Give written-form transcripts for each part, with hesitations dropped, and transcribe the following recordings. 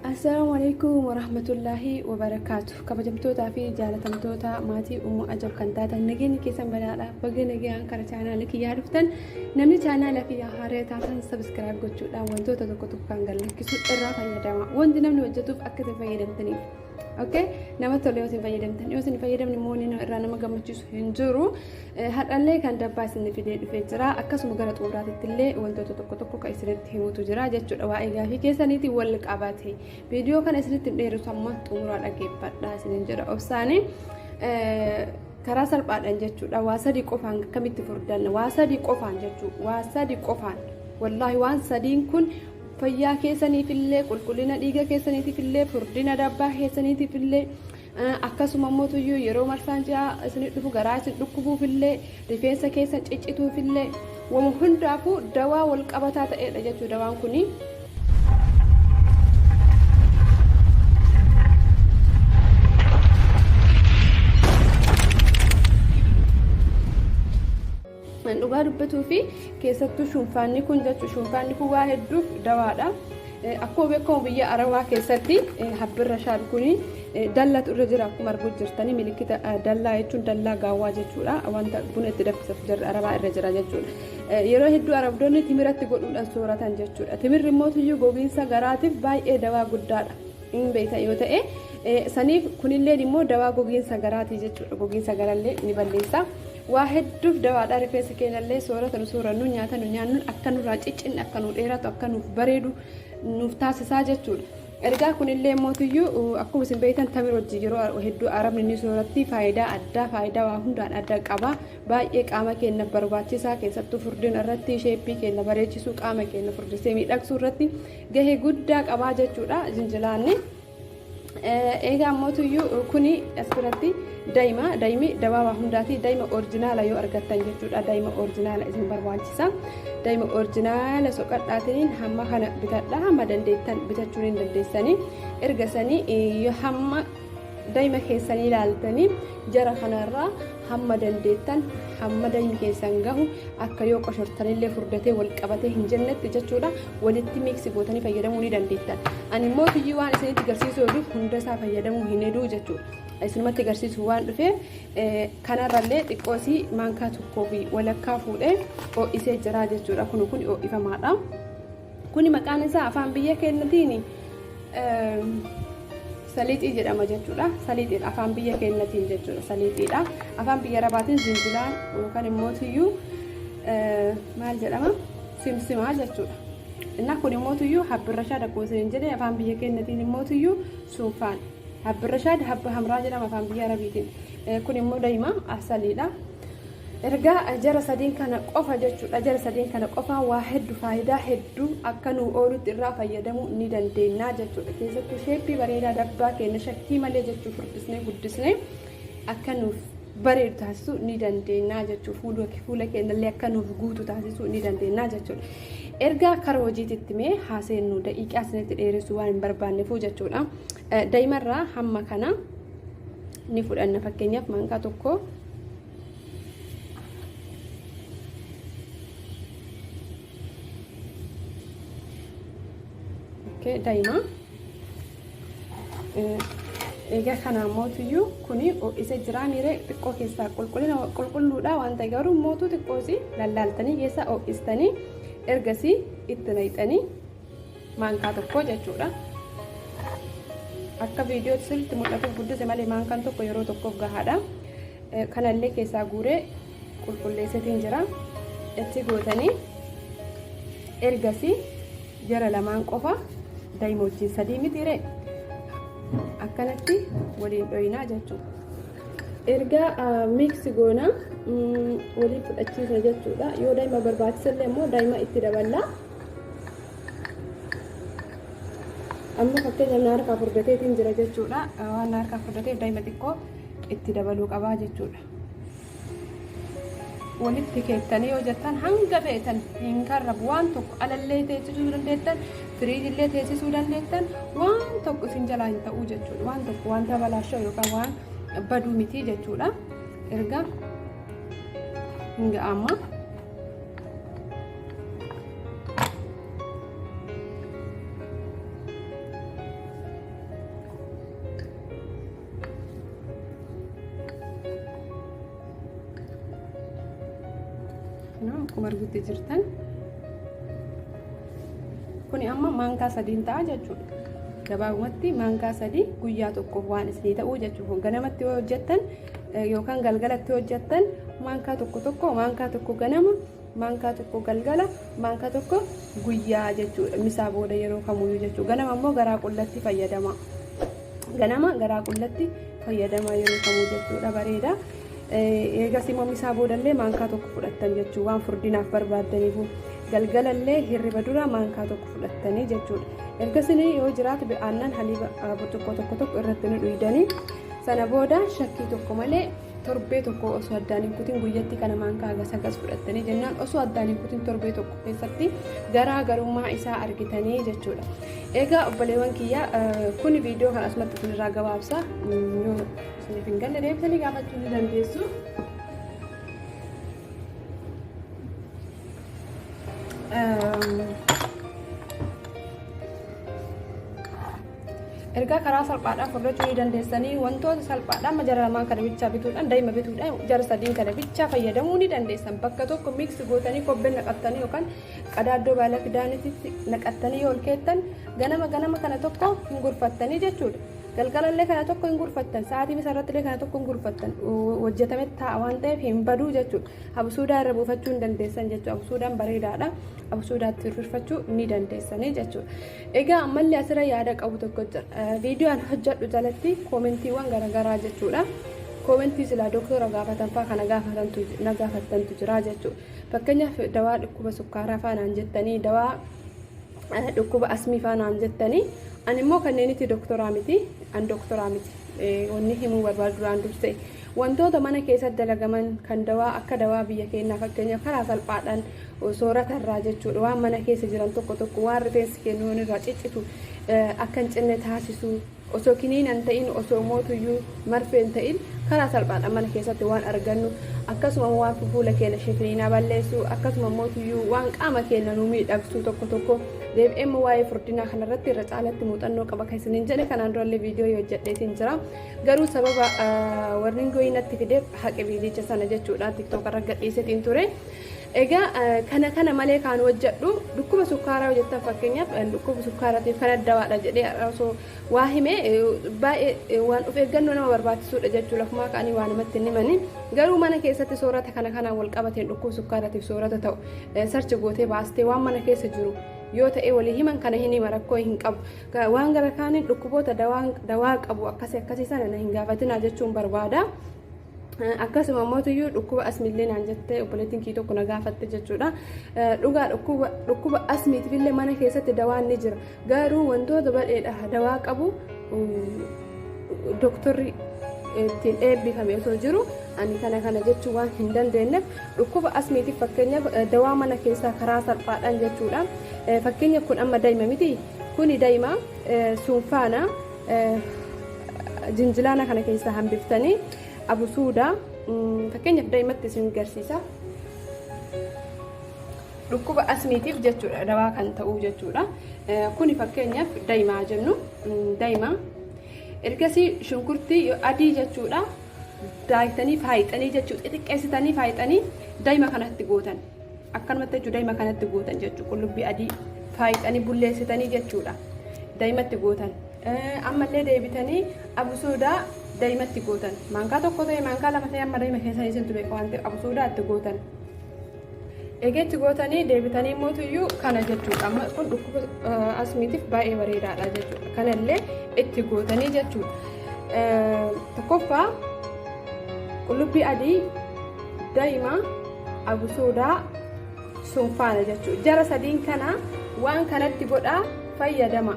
السلام عليكم ورحمة الله وبركاته. كبجمتوتا في جالتمتوتا ماتي أجب كنتاتا نجيني كيسان بلالا بقي نجي أنكر channelك يا عرفتن نمني channelك يا هاريتا تن سبسكرايب قتشو لا وانتوتا تكتب كان قال لك كسو الرافع يا جماعة وانتي نمني وجدتو أكد فايدمتني اوكي نمتو ليوتي فايدمتني يوتي فايدمني موني نرانا ما قمتشوس هنجرو هاد اللي كان دباس إن في ديد في جرا أكسو مقرة أورات التلي وانتوتا تكتب كايسرت هيموتو جرا جتشو أوائي في كيسانيتي ولك أباتي فيديو كان اسرت ديرو سمت عمره الاجيب بدا سنجر اوساني كرا سلبادن جچودا واسدي قفان كميت فردن واسدي قفان جچو واسدي قفان والله وان سدين كن فيا كيسني في الليل قلقلنا ديغا كيسني في الليل فردنا دبا كيسني في الليل akkasuma mootuyyuu yeroo marsaan jaa isin dhufu garaa isin dhukkubu fillee rifeensa keessan ciccitu fillee wama hundaafu dawaa wal qabataa ta'eedha jechuudha dawaan kuni man dhugaa dubbatu fi keessattuu shunfaanni kun jechuudha shunfaanni kun waa hedduuf dawaadha akkuma beekamu biyya arabaa keessatti habbirra shaad kuni dallatu irra jira akkuma arguu jirtanii milikita dallaa jechuun dallaa gaawwaa jechuudha wanta buna itti danfisuuf jirra arabaa irra jira jechuudha yeroo hedduu arabdoonni timiratti godhuudhaan sooratan jechuudha timirri mootuyyuu gogiinsa garaatiif baay'ee dawaa guddaadha hin beekta yoo ta'e saniif kunillee immoo dawaa gogiinsa garaati jechuudha gogiinsa garallee ni balleessa waa hedduuf dawaadha rifeensa keenyallee soorata nu soorannu nyaata nu nyaannu akka nurraa ciccinne akka nu dheeratu akka nuuf bareedu nuuf taasisaa jechuudha ergaa kunillee mootuyyuu akkuma isin beektan tamir hojii yeroo hedduu arabni ni sooratti faayidaa addaa faayidaa waa hundaan adda qaba baay'ee qaama keenya barbaachisaa keessattuu furdina irratti sheeppii keenya bareechisuu qaama keenya furdisee miidhagsuu irratti gahee guddaa qaba jechuudha jinjilaanni eegaa mootuyyuu kuni asirratti daa'imi dawaa hundaati daa'ima oriijinaala yoo argattan jechuudha daa'ima oriijinaala isin barbaachisa daa'ima oriijinaala soqadhaatiin hamma kana bitadha hamma dandeettan bitachuu hin dandeessanii ergasanii yoo hamma daa'ima keessanii ilaaltanii jara kanarraa hamma dandeettan hamma daa'imni keessan gahu akka yoo qoshortanillee furdatee wal qabatee hin jennetti jechuudha walitti miiksi gootanii fayyadamuu ni dandeettan ani immoo biyyi waan isinitti agarsiisuu yoo hunda isaa fayyadamuu hin heduu jechuudha isinumatti agarsiisu waan dhufee kanarrallee xiqqoosii maankaa tokkoo fi walakkaa fuudhee ho'isee jira jechuudha kun ho'ifamaadha kuni maqaan isaa afaan biyya keenyatiin saliixii jedhama jechuudha saliixii afaan biyya keenyatiin jechuudha saliixiidha afaan biyya arabaatiin zinjilaan yookaan immoo tuyyuu maal jedhama simsimaa jechuudha inna kun immoo tuyyuu habbirrashaa dhaqqoosin jedhee afaan biyya keenyatiin immoo tuyyuu suufaan habbirrashaad habba hamraa jedhama afaan biyya arabiitiin kun immoo daa'ima asaliidha ergaa jara sadiin kana qofa jechuudha jara sadiin kana qofa waa hedduu faayidaa hedduu akka nu oolutti irraa fayyadamuu ni dandeenya jechuudha keessattuu sheeppii bareedaa dabbaa keenya shakkii malee jechuu furdisnee guddisnee akka nuuf bareedu taasisuu ni dandeenya jechuudha fuula keenyallee akka nuuf guutu taasisuu ni dandeenya jechuudha ergaa karaa hojiitti mee haaseennu daqiiqaa isinitti dheeressuu waan hin barbaanneef jechuudha daa'imarraa hamma kana ni fudhanna fakkeenyaaf maankaa tokko daa'ima egaa kana mootuyyuu kuni isa jiraanire xiqqoo keessaa qulqulluudha waan ta'e garuu mootuu xiqqoosi lallaaltanii keessa ho'istanii ergasii itti naqxanii maankaa tokko jechuudha akka viidiyoo sirriitti mul'atuuf guddise malee maankaan tokko yeroo tokkoof gahaadha kanallee keessaa guuree qulqulleessetiin jira itti gootanii ergasii jara lamaan qofa daa'imochiin sadii mitiire akkanatti waliin dhoyinaa jechuudha ergaa miiksi goona waliin fudhachiisna jechuudha yoo daa'ima barbaachisallee immoo daa'ima itti daballaa amma fakkeenyaaf na harkaa furdateetiin jira jechuudha waan na harkaa furdateef daa'ima xiqqoo itti dabaluu qabaa jechuudha walitti keettanii yoo jettan hanga feetan hin karrabu waan tokko alallee teessisuu dandeettan firiijillee teessisuu dandeettan waan tokko isin jalaa hin ta'uu jechuudha waan tokko wanta balaashoo yookaan waan baduu miti jechuudha erga hinga amma akkuma argutti jirtan kuni amma maankaa sadiin ta'a jechuudha. Gabaabumatti maankaa sadii guyyaa tokkoof waan isinii ta'uu jechuudha. Ganamatti yoo hojjettan yookaan galgalatti hojjettan maankaa tokko ganama, maankaa tokko galgala, maankaa tokko guyyaa jechuudha. Misaa booda yeroo kamuyyuu jechuudha. Ganama immoo garaa qullatti fayyadama. Ganama garaa qullatti fayyadama yeroo kamuu jechuudha. Bareeda. Eegas immoo misaa boodallee maankaa tokko fudhattan jechuudha. Waan furdinaaf barbaaddaniifu. Galgalallee hirriba dura maankaa tokko fudhattanii jechuudha. Ergasii yoo jiraatu aannan haliiba tokko irratti nu dhuydanii sana booda shakkii tokko malee torbee tokko osoo addaan hin kutin guyyatti kana maankaa agas fudhattanii jennaan osoo addaan hin kutin torbee tokko keessatti garaagarummaa isaa argitanii jechuudha. Egaa obboleewwan kiyyaa kun viidiyoo kan asumatti isinirraa gabaabsa. Yoo isiniif hin galle deebitanii gaafachuu ni dandeessu. Ergaa karaa salphaadhaan fudhachuu ni dandeessanii wantoota salphaadhaan majaramaa kana bichaa bituudhaan daa'ima bituudhaan jara sadiin kana bichaa fayyadamuu ni dandeessan. Bakka tokko miiksi gootanii kobbee naqattanii yookaan qadaaddoo baala fidaanitti naqattanii yoo olkeettan ganama kana tokko hin gurfattanii jechuudha. Galgalallee kana tokko hin gurfattan, sa'aatii misarrattillee kana tokko hin gurfattan. Hojjetame taa'a waan ta'eef hin baduu jechuudha. Absuudaa irra buufachuu hin dandeessan jechuudha. Absuudaan bareedaadha. Absuudaatti hirrifachuu ni dandeessanii jechuudha. Egaa ammallee asirra yaada qabu tokko jira. Viidiyoon hojjedhu jalatti koomentiiwwan garaagaraa jechuudha. Koomentii silaa doktora gaafatan fa'aa kana gaafattantu jira jechuudha. Fakkeenyaaf dawaa dhukkuba sukkaaraa faanaan jettanii, dawaa dhukkuba asmii faanaan jettanii, ani immoo kanneenitti doktoraa miti, an doktoraa miti. Wanni himuu barbaadu duraan dursee wantoota mana keessatti dalagaman kan dawaa akka dawaa biyya keenyaa fakkeenyaaf karaa salphaadhaan sooratarraa jechuudha. Waan mana keessa jiran tokko waan rifeensi kennuun irraa ciccitu akka hin cinne taasisu osoo kiniin ta'in osoo mootuyyuu marfeen ta'in karaa salphaadhaan mana keessatti waan argannu akkasuma waan fuula keenya shifniinaa balleessu akkasuma mootuyyuu waan qaama keenya nu miidhagsu tokko deebi'eema waa'ee furdinaa kanarratti irra caalatti muuxannoo qaba kan isiniin jedhe kanaan durallee viidiyoo hojjedheetiin jira. Garuu sababa warreen gooyinatti fideef haqi viidicha sana jechuudha tiktookirra gadhiisetiin ture. Egaa kana malee kan hojjedhu dhukkuba sukkaaraa hojjettan fakkeenyaaf dhukkuba sukkaaraatiif kan addawaadha jedhee osoo waa hime baay'ee waan of eeggannoo nama barbaachisuudha jechuudha. Lafumaa kaanii waan namatti himanii garuu mana keessatti soorata kanaan wal qabateen dhukkuba sukkaaraatiif soorata ta'u sarchi gootee baastee waan mana keessa jiru yoo ta'e walii himan kana hin hima rakkoo hin qabu. Waan gara kaaniin dhukkuboota dawaa qabu akkasii sana hin gaafatinaa jechuun barbaada. Akkasuma mootuyyuu dhukkuba asmiillee naan jettee obboleettiin kii tokko na gaafatte jechuudha. Dhugaa dhukkuba asmiitiifillee mana keessatti dawaan ni jira. Garuu wantoota badheedha dawaa qabu doktorri ittiin eebbifame osoo jiru ani kana jechuu waan hin dandeenyeef dhukkuba asmiitiif fakkeenyaaf dawaa mana keessaa karaa salphaadhaan jechuudha. Fakkeenyaaf kun amma daa'ima miti. Kuni daa'ima suunfaana jinjilaana kana keessaa hambiftanii absuudaa fakkeenyaaf daa'imatti isin agarsiisa. Dhukkuba asmiitiif jechuudha dawaa kan ta'u jechuudha. Kuni fakkeenyaaf daa'imaa jennu daa'ima ergasii shunkurtii adii jechuudha. Daayitanii faayixanii jechuudha xixiqqeessitanii faayixanii daa'ima kanatti gootan akkanumatti jechuudha daa'ima kanatti gootan jechuudha qullubbii adii faayixanii bulleessitanii jechuudha daa'imatti gootan. Ammallee deebitanii absuudaa daa'imatti gootan maankaa tokko ta'e maankaa lama ta'e amma daa'ima keessanii isintu beeku waan ta'eef absuudaa itti gootan. Egeetti gootanii deebitanii mootuyyuu kana jechuudha. Amma kun dhukkuba asmiitiif baay'ee bareedaadha jechuudha. Kanallee itti gootanii jechuudha. Tokkoffaa qullubbii adii daa'ima absuudaa sunfaana jechuudha. Jara sadiin kana waan kanatti godhaa fayyadama.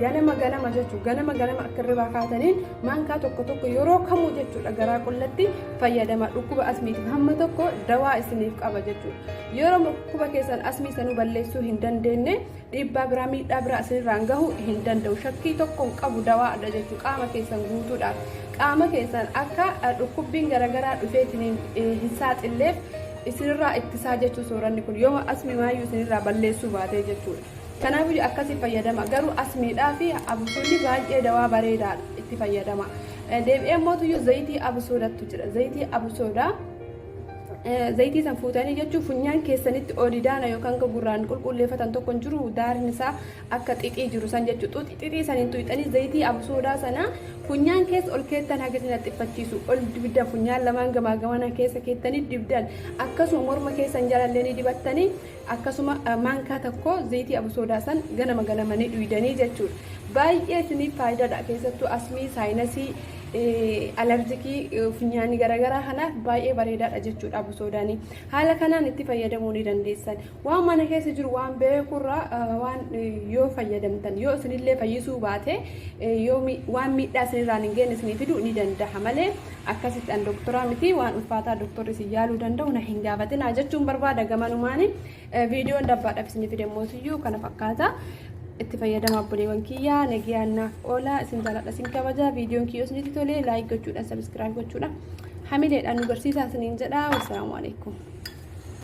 Ganama jechuudha. Ganama akka irraa kaataniin maankaa tokko yeroo kamuu jechuudha garaa qullatti fayyadama. Dhukkuba asmiitiif hamma tokko dawaa isiniif qaba jechuudha. Yeroo dhukkuba keessan asmii sanuu balleessuu hin dandeenye dhiibbaa biraa miidhaa biraa isinirraan gahuu hin danda'u. Shakkii tokko hin qabu dawaadha jechuudha qaama keessan guutuudhaaf. Qaama keessan akka dhukkubbiin garaagaraa dhufeetiin hin saaxilleef isinirraa ittisaa jechuudha sooranni kun yoo asmii maayyuu isinirraa balleessuu baatee jechuudha. Kanaafuu akkasii fayyadama. Garuu asmiidhaa fi absuudni baay'ee dawaa bareedaadha itti fayyadama. Deebi'ee mootuyyuu zayitii absuudatu jira. Zayitii absuudaa zayitii san fuutanii jechuun funyaan keessanitti odidaana yookaan gurraan qulqulleeffatan tokko hin jiru daarin isaa akka xixii jiru san jechuudha. Xixii saniin tuyxanii zayitii absoodaa sana funyaan keessa ol keettan haga isin haxxiffachiisu ol dibdan funyaan lamaan gamaa gamana keessa keettanii dibdan akkasuma morma keessan jalallee ni dibattanii akkasuma maankaa tokko zayitii absoodaa san ganama ganamanii dhuydanii jechuudha. Baay'ee isiniif faayidaadha keessattuu asmii saayinasii alerjikii funyaanii garaagaraa kanaaf baay'ee bareedaadha jechuudha absoodaanii. Haala kanaan itti fayyadamuu ni dandeessan. Waan mana keessa jiru waan beekurraa waan yoo fayyadamtan yoo isinillee fayyisuu baate yoo waan miidhaa isinirraan hin geenye isinii fiduu ni danda'a malee akkasitti an doktoraa miti waan ulfaataa doktorri isin yaaluu danda'u na hin gaafatinaa jechuun barbaada gamanumaani viidiyoon dabbaadhaaf isinii fidamootiyyuu kana fakkaata. itti fayyadama abboleewwan kiyyaa nagiyaannaaf oola isin jaaladha isin kabaja viidiyoon kiyyoo isinitti tole laayik gochuudhaan sabiskiraayib gochuudhaan hamileedhaan nu barsiisaa isiniin jedha. Wassalaamu alaikum.